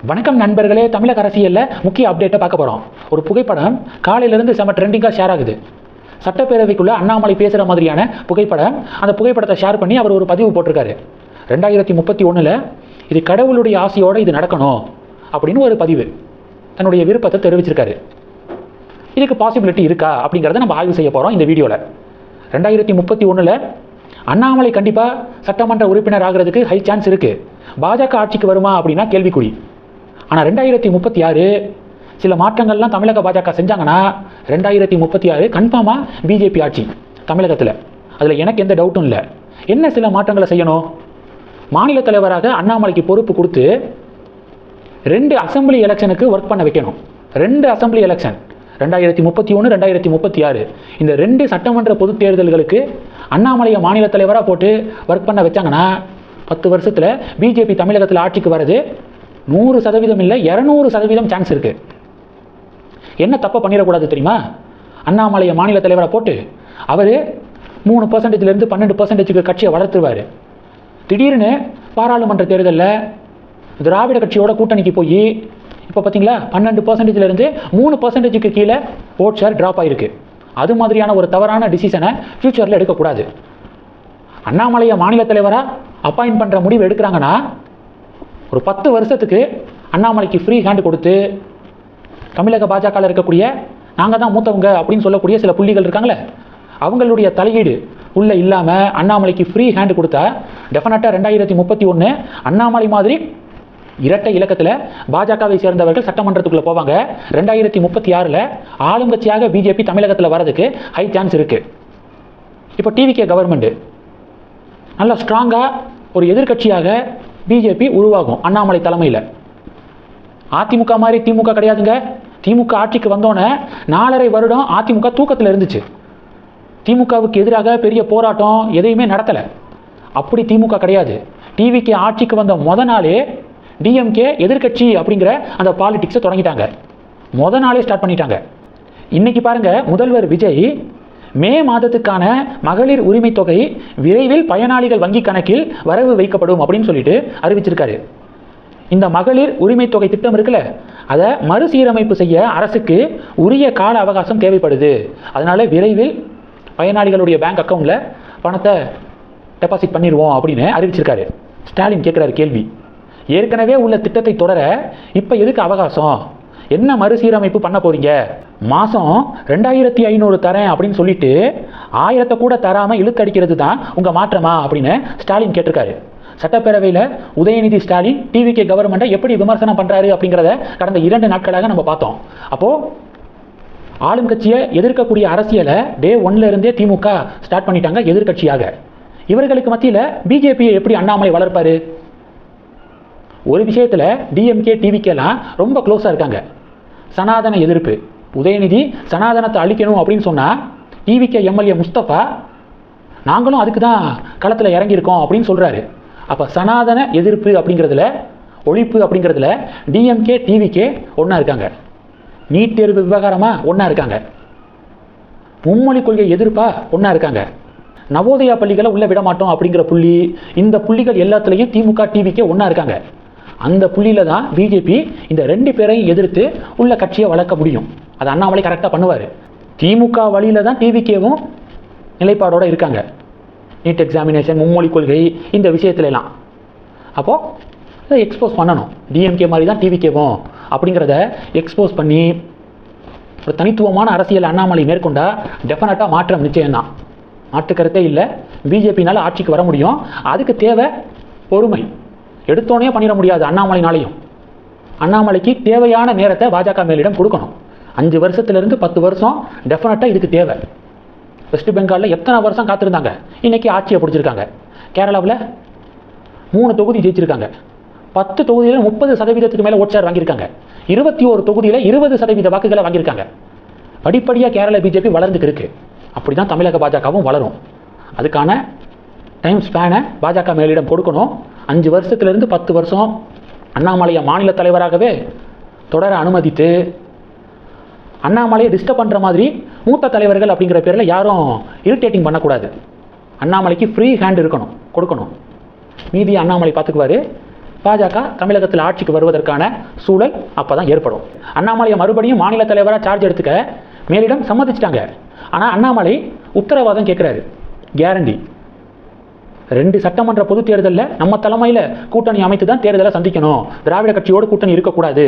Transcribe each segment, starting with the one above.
வணக்கம் நண்பர்களே, தமிழக அரசியலில் முக்கிய அப்டேட்டை பார்க்க போகிறோம். ஒரு புகைப்படம் காலையிலேருந்து செம ட்ரெண்டிங்காக ஷேர் ஆகுது. சட்டப்பேரவைக்குள்ளே அண்ணாமலை பேசுகிற மாதிரியான புகைப்படம். அந்த புகைப்படத்தை ஷேர் பண்ணி அவர் ஒரு பதிவு போட்டிருக்காரு. 2031 இது கடவுளுடைய ஆசையோடு இது நடக்கணும் அப்படின்னு ஒரு பதிவு, தன்னுடைய விருப்பத்தை தெரிவிச்சிருக்காரு. இதுக்கு பாசிபிலிட்டி இருக்கா அப்படிங்கிறத நம்ம ஆய்வு செய்ய போகிறோம் இந்த வீடியோவில். 2031 அண்ணாமலை கண்டிப்பாக சட்டமன்ற உறுப்பினர் ஆகிறதுக்கு ஹை சான்ஸ் இருக்குது. பாஜக ஆட்சிக்கு வருமா அப்படின்னா கேள்விக்குறி. ஆனால் 2036 சில மாற்றங்கள்லாம் தமிழக பாஜக செஞ்சாங்கன்னா 2036 கன்ஃபார்மாக பிஜேபி ஆட்சி தமிழகத்தில். அதில் எனக்கு எந்த டவுட்டும் இல்லை. என்ன சில மாற்றங்களை செய்யணும்? மாநில தலைவராக அண்ணாமலைக்கு பொறுப்பு கொடுத்து 2 அசம்பிளி எலெக்ஷனுக்கு ஒர்க் பண்ண வைக்கணும். 2 அசம்பிளி எலெக்ஷன் 2031 2036 இந்த 2 சட்டமன்ற பொதுத் தேர்தல்களுக்கு அண்ணாமலையை மாநில தலைவராக போட்டு ஒர்க் பண்ண வச்சாங்கன்னா 10 வருஷத்தில் பிஜேபி தமிழகத்தில் ஆட்சிக்கு வர்றது 100% இல்லை 200% சான்ஸ் இருக்குது. என்ன தப்பை பண்ணிடக்கூடாது தெரியுமா? அண்ணாமலையை மாநில தலைவராக போட்டு அவர் 3%லேருந்து 12% கட்சியை வளர்த்துருவார். திடீர்னு பாராளுமன்ற தேர்தலில் திராவிட கட்சியோட கூட்டணிக்கு போய் இப்போ பார்த்தீங்களா 12%லேருந்து 3%க்கு கீழே ஓட் ஷேர் ட்ராப் ஆகிருக்கு. அது மாதிரியான ஒரு தவறான டிசிஷனை ஃப்யூச்சரில் எடுக்கக்கூடாது. அண்ணாமலையை மாநில தலைவராக அப்பாயின்ட் பண்ணுற முடிவு எடுக்கிறாங்கன்னா ஒரு 10 வருஷத்துக்கு அண்ணாமலைக்கு ஃப்ரீ ஹேண்ட் கொடுத்து தமிழக பாஜகவில் இருக்கக்கூடிய நாங்கள் தான் மூத்தவங்க அப்படின்னு சொல்லக்கூடிய சில புள்ளிகள் இருக்காங்களே, அவங்களுடைய தலையீடு உள்ளே இல்லாமல் அண்ணாமலைக்கு ஃப்ரீ ஹேண்ட் கொடுத்தா டெஃபினட்டாக 2031 அண்ணாமலை மாதிரி இரட்டை இலக்கத்தில் பாஜகவை சேர்ந்தவர்கள் சட்டமன்றத்துக்குள்ளே போவாங்க. 2036 ஆளுங்கட்சியாக பிஜேபி தமிழகத்தில் வர்றதுக்கு ஹை சான்ஸ் இருக்குது. இப்போ டிவிகே கவர்மெண்ட்டு நல்லா ஸ்ட்ராங்காக ஒரு எதிர்கட்சியாக பிஜேபி உருவாகும் அண்ணாமலை தலைமையில். அதிமுக மாதிரி திமுக கிடையாதுங்க. திமுக ஆட்சிக்கு வந்தோன்னே 4.5 வருடம் அதிமுக தூக்கத்தில் இருந்துச்சு. திமுகவுக்கு எதிராக பெரிய போராட்டம் எதையுமே நடத்தலை. அப்படி திமுக கிடையாது. டிவிகே ஆட்சிக்கு வந்த நாளே டிஎம்கே எதிர்கட்சி அப்படிங்கிற அந்த பாலிடிக்ஸை தொடங்கிட்டாங்க. நாளே ஸ்டார்ட் பண்ணிட்டாங்க. இன்னைக்கு பாருங்க, முதல்வர் விஜய் மே மாதத்துக்கான மகளிர் உரிமை தொகை விரைவில் பயனாளிகள் வங்கி கணக்கில் வரவு வைக்கப்படும் அப்படின்னு சொல்லிட்டு அறிவிச்சிருக்காரு. இந்த மகளிர் உரிமை தொகை திட்டம் இருக்குல்ல, அதை மறுசீரமைப்பு செய்ய அரசுக்கு உரிய கால அவகாசம் தேவைப்படுது. அதனால விரைவில் பயனாளிகளுடைய பேங்க் அக்கௌண்ட்ல பணத்தை டெபாசிட் பண்ணிடுவோம் அப்படின்னு அறிவிச்சிருக்காரு. ஸ்டாலின் கேட்குறாரு கேள்வி, ஏற்கனவே உள்ள திட்டத்தை தொடர இப்போ எதுக்கு அவகாசம்? என்ன மறுசீரமைப்பு பண்ண போறீங்க? மாதம் 2500 தரேன் அப்படின்னு சொல்லிட்டு 1000 கூட தராமல் இழுத்தடிக்கிறது தான் உங்கள் மாற்றமா அப்படின்னு ஸ்டாலின் கேட்டிருக்காரு. சட்டப்பேரவையில் உதயநிதி ஸ்டாலின் டிவிகே கவர்மெண்ட்டை எப்படி விமர்சனம் பண்ணுறாரு அப்படிங்கிறத கடந்த 2 நாட்களாக நம்ம பார்த்தோம். அப்போது ஆளுங்கட்சியை எதிர்க்கக்கூடிய அரசியலை டே 1ல இருந்தே திமுக ஸ்டார்ட் பண்ணிட்டாங்க எதிர்கட்சியாக. இவர்களுக்கு மத்தியில் பிஜேபியை எப்படி அண்ணாமலை வளர்ப்பாரு? ஒரு விஷயத்தில் டிஎம்கே டிவிகேலாம் ரொம்ப க்ளோஸாக இருக்காங்க. சனாதன எதிர்ப்பு. உதயநிதி சனாதனத்தை அழிக்கணும் அப்படின்னு சொன்னால் டிவிகே எம்எல்ஏ முஸ்தபா நாங்களும் அதுக்கு தான் களத்தில் இறங்கியிருக்கோம் அப்படின்னு சொல்கிறாரு. அப்போ சனாதன எதிர்ப்பு அப்படிங்கிறதுல, ஒழிப்பு அப்படிங்கிறதுல டிஎம்கே டிவிகே ஒன்றா இருக்காங்க. நீட் தேர்வு விவகாரமாக ஒன்றா இருக்காங்க. மும்மொழி கொள்கை எதிர்ப்பாக ஒன்றா இருக்காங்க. நவோதயா பள்ளிகளை உள்ளே விட மாட்டோம் அப்படிங்கிற புள்ளி, இந்த புள்ளிகள் எல்லாத்துலேயும் திமுக டிவிகே ஒன்றா இருக்காங்க. அந்த புள்ளியில் தான் பிஜேபி இந்த 2 பேரையும் எதிர்த்து உள்ள கட்சியை வளர்க்க முடியும். அது அண்ணாமலை கரெக்டாக பண்ணுவார். திமுக வழியில் தான் டிவிகேவும் நிலைப்பாடோடு இருக்காங்க. நீட் எக்ஸாமினேஷன், மும்மொழி கொள்கை, இந்த விஷயத்துலலாம். அப்போது அதை எக்ஸ்போஸ் பண்ணணும். டிஎம்கே மாதிரி தான் டிவிகேவும் அப்படிங்கிறத எக்ஸ்போஸ் பண்ணி ஒரு தனித்துவமான அரசியல் அண்ணாமலை மேற்கொண்டா டெஃபினட்டாக மாற்றம் நிச்சயம்தான். மாற்றுக்கருத்தே இல்லை. பிஜேபினால் ஆட்சிக்கு வர முடியும். அதுக்கு தேவை பொறுமை. எடுத்தோடனே பண்ணிட முடியாது. அண்ணாமலைனாலையும் அண்ணாமலைக்கு தேவையான நேரத்தை பாஜக மேலிடம் கொடுக்கணும். 5 வருஷத்துலேருந்து 10 வருஷம் டெஃபினட்டாக இதுக்கு தேவை. வெஸ்ட் பெங்காலில் எத்தனை வருஷம் காத்திருந்தாங்க, இன்னைக்கு ஆட்சியை பிடிச்சிருக்காங்க. கேரளாவில் 3 தொகுதி ஜெயிச்சிருக்காங்க. 10 தொகுதியில் 30% மேலே ஓட் ஷேர் வாங்கியிருக்காங்க. 21 தொகுதியில் 20% வாக்குகளை வாங்கியிருக்காங்க. படிப்படியாக கேரள பிஜேபி வளர்ந்துக்கு இருக்கு. அப்படி தான் தமிழக பாஜகவும் வளரும். அதுக்கான டைம் ஸ்பேனை பாஜக மேலிடம் கொடுக்கணும். 5 வருஷத்துலேருந்து 10 வருஷம் அண்ணாமலையை மாநில தலைவராகவே தொடர அனுமதித்து அண்ணாமலையை டிஸ்டர்ப் பண்ணுற மாதிரி மூத்த தலைவர்கள் அப்படிங்கிற பேரில் யாரும் இரிட்டேட்டிங் பண்ணக்கூடாது. அண்ணாமலைக்கு ஃப்ரீ ஹேண்ட் இருக்கணும், கொடுக்கணும். மீதி அண்ணாமலை பார்த்துக்குவார். பாஜக தமிழகத்தில் ஆட்சிக்கு வருவதற்கான சூழல் அப்போ தான் ஏற்படும். அண்ணாமலையை மறுபடியும் மாநில தலைவராக சார்ஜ் எடுத்துக்க மேலிடம் சம்மதிச்சிட்டாங்க. ஆனால் அண்ணாமலை உத்தரவாதம் கேட்குறாரு, கேரண்டி. 2 சட்டமன்ற பொதுத் தேர்தலில் நம்ம தலைமையில் கூட்டணி அமைத்து தான் தேர்தலை சந்திக்கணும், திராவிட கட்சியோடு கூட்டணி இருக்கக்கூடாது,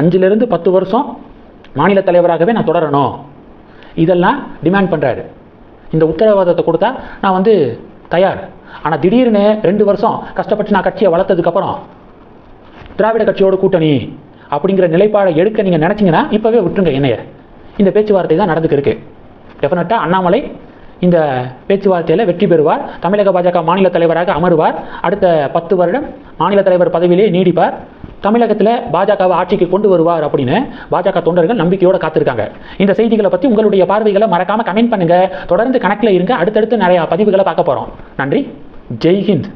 5 to 10 வருஷம் மாநில தலைவராகவே நான் தொடரணும், இதெல்லாம் டிமாண்ட் பண்ணுறாரு. இந்த உத்தரவாதத்தை கொடுத்தா நான் தயார். ஆனால் திடீர்னு 2 வருஷம் கஷ்டப்பட்டு நான் கட்சியை வளர்த்ததுக்கப்புறம் திராவிட கட்சியோட கூட்டணி அப்படிங்கிற நிலைப்பாடை எடுக்க நீங்கள் நினச்சிங்கன்னா இப்போவே விட்டுருங்க என்னைய. இந்த பேச்சுவார்த்தை தான் நடந்துக்கிருக்கு. டெஃபினட்டாக அண்ணாமலை இந்த பேச்சுவார்த்தையில் வெற்றி பெறுவார். தமிழக பாஜக மாநில தலைவராக அமருவார். அடுத்த 10 வருடம் மாநில தலைவர் பதவியிலே நீடிப்பார். தமிழகத்தில் பாஜகவை ஆட்சிக்கு கொண்டு வருவார் அப்படின்னு பாஜக தொண்டர்கள் நம்பிக்கையோடு காத்திருக்காங்க. இந்த செய்திகளை பற்றி உங்களுடைய பார்வைகளை மறக்காமல் கமெண்ட் பண்ணுங்கள். தொடர்ந்து கணக்கில் இருங்க. அடுத்தடுத்து நிறையா பதிவுகளை பார்க்க போகிறோம். நன்றி. ஜெய் ஹிந்த்.